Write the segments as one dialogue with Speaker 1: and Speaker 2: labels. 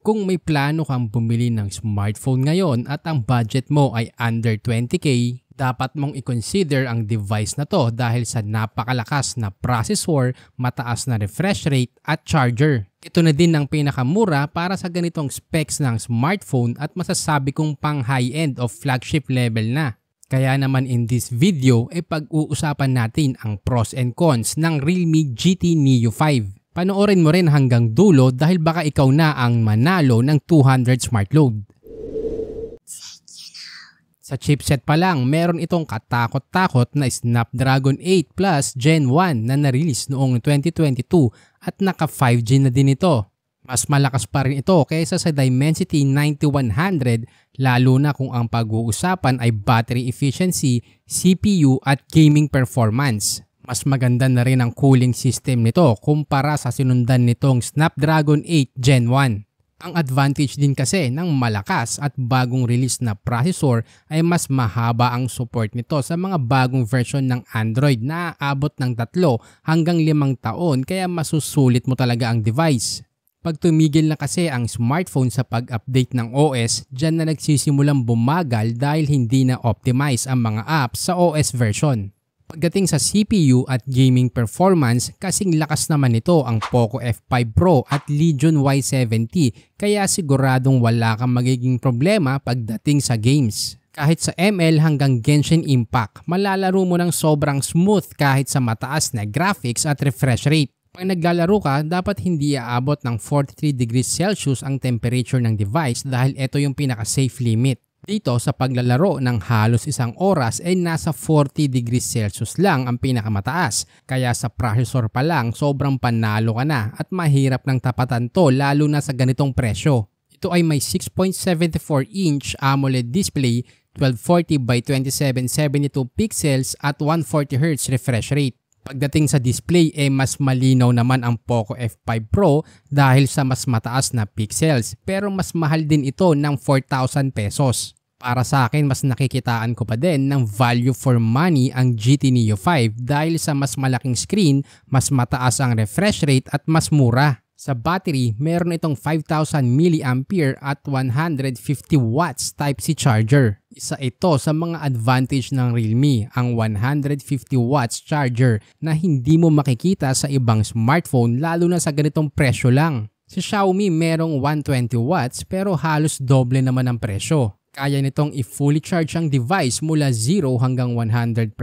Speaker 1: Kung may plano kang bumili ng smartphone ngayon at ang budget mo ay under 20k, dapat mong i-consider ang device na to dahil sa napakalakas na processor, mataas na refresh rate at charger. Ito na din ang pinakamura para sa ganitong specs ng smartphone at masasabi kong pang high-end o flagship level na. Kaya naman in this video ay pag-uusapan natin ang pros and cons ng Realme GT Neo 5. Panoorin mo rin hanggang dulo dahil baka ikaw na ang manalo ng 200 smart load. Sa chipset pa lang, meron itong katakot-takot na Snapdragon 8 Plus Gen 1 na na-release noong 2022 at naka 5G na din ito. Mas malakas pa rin ito kaysa sa Dimensity 9100 lalo na kung ang pag-uusapan ay battery efficiency, CPU at gaming performance. Mas maganda na rin ang cooling system nito kumpara sa sinundan nitong Snapdragon 8 Gen 1. Ang advantage din kasi ng malakas at bagong release na processor ay mas mahaba ang support nito sa mga bagong version ng Android na aabot ng 3 hanggang 5 taon kaya masusulit mo talaga ang device. Pag tumigil na kasi ang smartphone sa pag-update ng OS, dyan na nagsisimulang bumagal dahil hindi na optimize ang mga apps sa OS version. Pagdating sa CPU at gaming performance, kasing lakas naman nito ang Poco F5 Pro at Legion Y70 kaya siguradong wala kang magiging problema pagdating sa games. Kahit sa ML hanggang Genshin Impact, malalaro mo ng sobrang smooth kahit sa mataas na graphics at refresh rate. Pag naglalaro ka, dapat hindi aabot ng 43 degrees Celsius ang temperature ng device dahil ito yung pinaka-safe limit. Dito sa paglalaro ng halos 1 oras ay nasa 40 degrees Celsius lang ang pinakamataas. Kaya sa processor pa lang sobrang panalo ka na at mahirap ng tapatan to lalo na sa ganitong presyo. Ito ay may 6.74-inch AMOLED display, 1240 by 2772 pixels at 140Hz refresh rate. Pagdating sa display mas malinaw naman ang Poco F5 Pro dahil sa mas mataas na pixels pero mas mahal din ito ng 4,000 pesos. Para sa akin mas nakikitaan ko pa din ng value for money ang GT Neo 5 dahil sa mas malaking screen, mas mataas ang refresh rate at mas mura. Sa battery, meron itong 5,000 mAh at 150 watts Type-C charger. Isa ito sa mga advantage ng Realme, ang 150 watts charger na hindi mo makikita sa ibang smartphone lalo na sa ganitong presyo lang. Sa Xiaomi merong 120 watts pero halos doble naman ang presyo. Kaya nitong i-fully charge ang device mula 0 hanggang 100%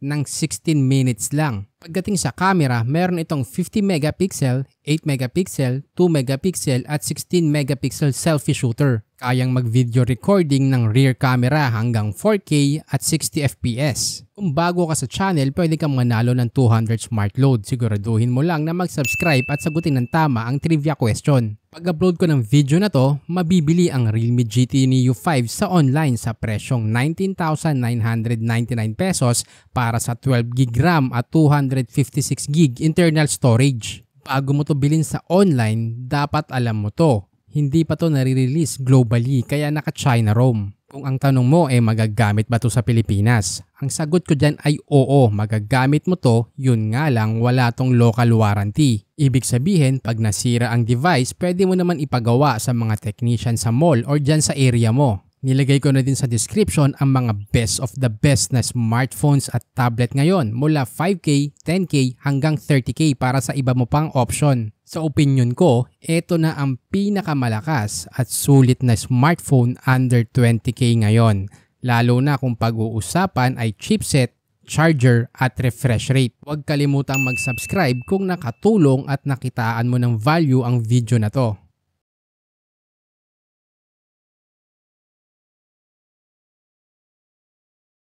Speaker 1: ng 16 minutes lang. Pagdating sa camera, meron itong 50 megapixel, 8 megapixel, 2 megapixel at 16 megapixel selfie shooter. Kayang mag-video recording ng rear camera hanggang 4K at 60 FPS. Kung bago ka sa channel, pwede kang manalo ng 200 smart load. Siguraduhin mo lang na mag-subscribe at sagutin ng tama ang trivia question. Pag-upload ko ng video na to, mabibili ang Realme GT Neo 5 sa online sa presyong 19,999 pesos para sa 12GB RAM at 256GB internal storage. Bago mo to bilhin sa online, dapat alam mo to. Hindi pa to nare-release globally kaya naka-China ROM. Kung ang tanong mo magagamit ba to sa Pilipinas? Ang sagot ko dyan ay oo, magagamit mo to, yun nga lang wala tong local warranty. Ibig sabihin, pag nasira ang device, pwede mo naman ipagawa sa mga technician sa mall or dyan sa area mo. Nilagay ko na din sa description ang mga best of the best na smartphones at tablet ngayon mula 5K, 10K hanggang 30K para sa iba mo pang option. Sa opinion ko, ito na ang pinakamalakas at sulit na smartphone under 20K ngayon. Lalo na kung pag-uusapan ay chipset, charger at refresh rate. Huwag kalimutang mag-subscribe kung nakatulong at nakitaan mo ng value ang video na to.